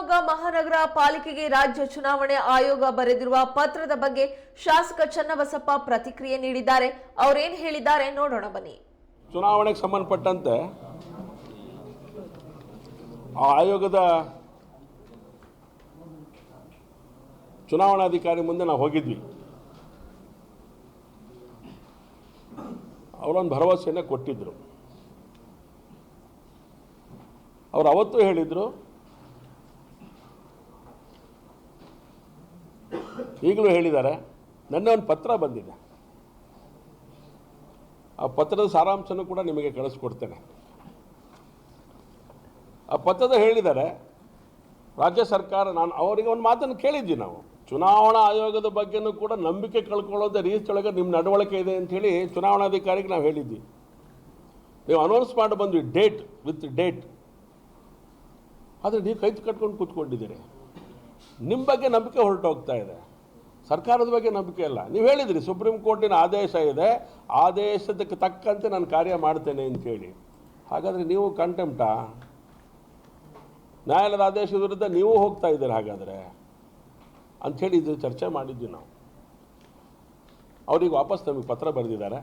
ಶಿವಮೊಗ್ಗ ಮಹಾನಗರ ಪಾಲಿಕೆಗೆ ರಾಜ್ಯ ಚುನಾವಣೆ ಆಯೋಗ ಬರೆದಿರುವ ಪತ್ರದ ಬಗ್ಗೆ ಶಾಸಕ ಚನ್ನಬಸಪ್ಪ ಪ್ರತಿಕ್ರಿಯೆ ನೀಡಿದ್ದಾರೆ. ಅವರೇನು ಹೇಳಿದ್ದಾರೆ ನೋಡೋಣ ಬನ್ನಿ. ಚುನಾವಣೆಗೆ ಸಂಬಂಧಪಟ್ಟಂತೆ ಆಯೋಗದ ಚುನಾವಣಾಧಿಕಾರಿ ಮುಂದೆ ನಾವು ಹೋಗಿದ್ವಿ. ಅವರೊಂದು ಭರವಸೆಯನ್ನು ಕೊಟ್ಟಿದ್ದರು. ಅವರು ಅವತ್ತು ಹೇಳಿದರು, ಈಗಲೂ ಹೇಳಿದ್ದಾರೆ. ನನ್ನೆ ಒಂದು ಪತ್ರ ಬಂದಿದೆ, ಆ ಪತ್ರದ ಸಾರಾಂಶನೂ ಕೂಡ ನಿಮಗೆ ಕಳಿಸ್ಕೊಡ್ತೇನೆ. ಆ ಪತ್ರದ ಹೇಳಿದ್ದಾರೆ ರಾಜ್ಯ ಸರ್ಕಾರ, ನಾನು ಅವರಿಗೆ ಒಂದು ಮಾತನ್ನು ಕೇಳಿದ್ವಿ. ನಾವು ಚುನಾವಣಾ ಆಯೋಗದ ಬಗ್ಗೆನೂ ಕೂಡ ನಂಬಿಕೆ ಕಳ್ಕೊಳ್ಳೋದೇ ರೀತಿಯೊಳಗೆ ನಿಮ್ಮ ನಡವಳಿಕೆ ಇದೆ ಅಂಥೇಳಿ ಚುನಾವಣಾಧಿಕಾರಿಗೆ ನಾವು ಹೇಳಿದ್ವಿ. ನೀವು ಅನೌನ್ಸ್ ಮಾಡಿ ಬಂದ್ವಿ ಡೇಟ್ ವಿತ್ ಡೇಟ್, ಆದರೆ ನೀವು ಕೈ ಕಟ್ಕೊಂಡು ಕೂತ್ಕೊಂಡಿದ್ದೀರಿ. ನಿಮ್ಮ ಬಗ್ಗೆ ನಂಬಿಕೆ ಹೊರಟೋಗ್ತಾ ಇದೆ, ಸರ್ಕಾರದ ಬಗ್ಗೆ ನಂಬಿಕೆ ಇಲ್ಲ. ನೀವು ಹೇಳಿದ್ರಿ ಸುಪ್ರೀಂ ಕೋರ್ಟಿನ ಆದೇಶ ಇದೆ, ಆದೇಶದಕ್ಕೆ ತಕ್ಕಂತೆ ನಾನು ಕಾರ್ಯ ಮಾಡ್ತೇನೆ ಅಂತೇಳಿ. ಹಾಗಾದರೆ ನೀವು ಕಂಟೆಂಪ್ಟಾ? ನ್ಯಾಯಾಲಯದ ಆದೇಶದ ವಿರುದ್ಧ ನೀವು ಹೋಗ್ತಾ ಇದ್ದೀರಿ ಹಾಗಾದರೆ ಅಂಥೇಳಿ ಇದು ಚರ್ಚೆ ಮಾಡಿದ್ವಿ ನಾವು. ಅವ್ರಿಗೆ ವಾಪಸ್ ನಮಗೆ ಪತ್ರ ಬರೆದಿದ್ದಾರೆ.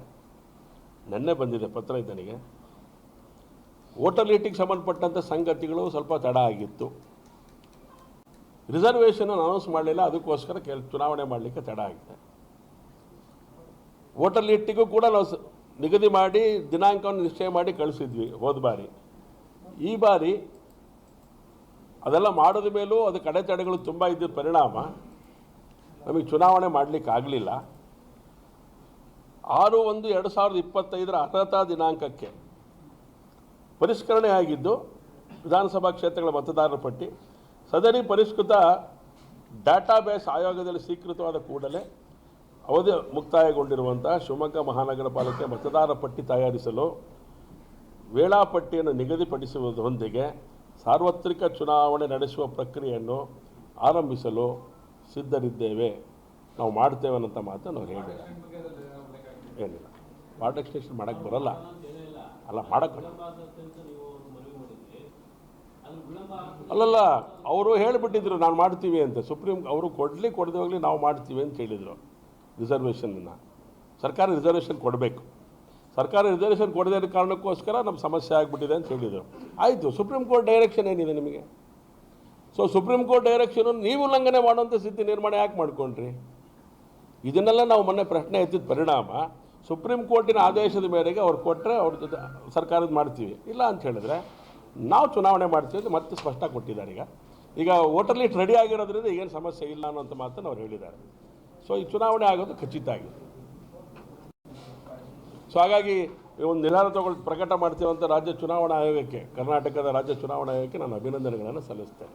ನೆನ್ನೆ ಬಂದಿದೆ ಪತ್ರ ನನಗೆ. ವೋಟರ್ ಲೀಟಿಗೆ ಸಂಬಂಧಪಟ್ಟಂಥ ಸಂಗತಿಗಳು ಸ್ವಲ್ಪ ತಡ ಆಗಿತ್ತು. ರಿಸರ್ವೇಷನ್ ಅನೌನ್ಸ್ ಮಾಡಲಿಲ್ಲ, ಅದಕ್ಕೋಸ್ಕರ ಚುನಾವಣೆ ಮಾಡಲಿಕ್ಕೆ ತಡ ಆಗಿದೆ. ವೋಟರ್ ಲೀಟಿಗೂ ಕೂಡ ನಾವು ನಿಗದಿ ಮಾಡಿ ದಿನಾಂಕವನ್ನು ನಿಶ್ಚಯ ಮಾಡಿ ಕಳಿಸಿದ್ವಿ ಹೋದ ಬಾರಿ. ಈ ಬಾರಿ ಅದೆಲ್ಲ ಮಾಡಿದ ಮೇಲೂ ಅದು ಅಡೆತಡೆಗಳು ತುಂಬ ಇದ್ದ ಪರಿಣಾಮ ನಮಗೆ ಚುನಾವಣೆ ಮಾಡಲಿಕ್ಕೆ ಆಗಲಿಲ್ಲ. 6/1/2025 ಅರ್ಹತಾ ದಿನಾಂಕಕ್ಕೆ ಪರಿಷ್ಕರಣೆ ಆಗಿದ್ದು ವಿಧಾನಸಭಾ ಕ್ಷೇತ್ರಗಳ ಮತದಾರರ ಪಟ್ಟಿ. ಸದರಿ ಪರಿಷ್ಕೃತ ಡಾಟಾಬೇಸ್ ಆಯೋಗದಲ್ಲಿ ಸ್ವೀಕೃತವಾದ ಕೂಡಲೇ ಅವಧಿ ಮುಕ್ತಾಯಗೊಂಡಿರುವಂಥ ಶಿವಮೊಗ್ಗ ಮಹಾನಗರ ಪಾಲಿಕೆ ಮತದಾರರ ಪಟ್ಟಿ ತಯಾರಿಸಲು ವೇಳಾಪಟ್ಟಿಯನ್ನು ನಿಗದಿಪಡಿಸುವುದರೊಂದಿಗೆ ಸಾರ್ವತ್ರಿಕ ಚುನಾವಣೆ ನಡೆಸುವ ಪ್ರಕ್ರಿಯೆಯನ್ನು ಆರಂಭಿಸಲು ಸಿದ್ಧರಿದ್ದೇವೆ, ನಾವು ಮಾಡ್ತೇವೆ ಅನ್ನೋಂಥ ಮಾತು ನಾವು ಹೇಳಿದ್ದೇವೆ. ಏನಿಲ್ಲ, ವಾರ್ಡ್ ಎಕ್ಸ್ಟೆನ್ಷನ್ ಮಾಡೋಕ್ಕೆ ಬರೋಲ್ಲ, ಅಲ್ಲ ಮಾಡೋಕ್ಕೆ ಅಲ್ಲಲ್ಲ, ಅವರು ಹೇಳಿಬಿಟ್ಟಿದ್ರು ನಾನು ಮಾಡ್ತೀವಿ ಅಂತ. ಅವರು ಕೊಡದೆ ಹೋಗಲಿ ನಾವು ಮಾಡ್ತೀವಿ ಅಂತ ಹೇಳಿದರು. ರಿಸರ್ವೇಷನ್ನ ಸರ್ಕಾರ ರಿಸರ್ವೇಷನ್ ಕೊಡಬೇಕು. ಸರ್ಕಾರ ರಿಸರ್ವೇಷನ್ ಕೊಡದೇ ಇರೋ ಕಾರಣಕ್ಕೋಸ್ಕರ ನಮ್ಮ ಸಮಸ್ಯೆ ಆಗಿಬಿಟ್ಟಿದೆ ಅಂತ ಹೇಳಿದರು. ಆಯಿತು, ಸುಪ್ರೀಂ ಕೋರ್ಟ್ ಡೈರೆಕ್ಷನ್ ಏನಿದೆ ನಿಮಗೆ? ಸೊ ಸುಪ್ರೀಂ ಕೋರ್ಟ್ ಡೈರೆಕ್ಷನು ನೀವು ಉಲ್ಲಂಘನೆ ಮಾಡುವಂಥ ಸ್ಥಿತಿ ನಿರ್ಮಾಣ ಯಾಕೆ ಮಾಡ್ಕೊಂಡ್ರಿ? ಇದನ್ನೆಲ್ಲ ನಾವು ಮೊನ್ನೆ ಪ್ರಶ್ನೆ ಎತ್ತಿದ ಪರಿಣಾಮ ಸುಪ್ರೀಂ ಕೋರ್ಟಿನ ಆದೇಶದ ಮೇರೆಗೆ ಅವ್ರು ಕೊಟ್ಟರೆ ಅವ್ರ ಜೊತೆ ಸರ್ಕಾರದ ಮಾಡ್ತೀವಿ, ಇಲ್ಲ ಅಂತ ಹೇಳಿದ್ರೆ ನಾವು ಚುನಾವಣೆ ಮಾಡ್ತೀವಿ ಅಂತ ಮತ್ತೆ ಸ್ಪಷ್ಟ ಕೊಟ್ಟಿದ್ದಾರೆ. ಈಗ ವೋಟರ್ ಲಿಸ್ಟ್ ರೆಡಿ ಆಗಿರೋದ್ರಿಂದ ಏನು ಸಮಸ್ಯೆ ಇಲ್ಲ ಅನ್ನೋಂಥ ಮಾತನ್ನು ಅವ್ರು ಹೇಳಿದ್ದಾರೆ. ಸೊ ಈ ಚುನಾವಣೆ ಆಗೋದು ಖಚಿತ ಆಗಿದೆ. ಸೊ ಹಾಗಾಗಿ ಒಂದು ನಿರ್ಧಾರ ಪ್ರಕಟ ಮಾಡ್ತೀವಂತ ರಾಜ್ಯ ಚುನಾವಣಾ ಆಯೋಗಕ್ಕೆ, ಕರ್ನಾಟಕದ ರಾಜ್ಯ ಚುನಾವಣಾ ಆಯೋಗಕ್ಕೆ ನಾನು ಅಭಿನಂದನೆಗಳನ್ನು ಸಲ್ಲಿಸ್ತೇನೆ.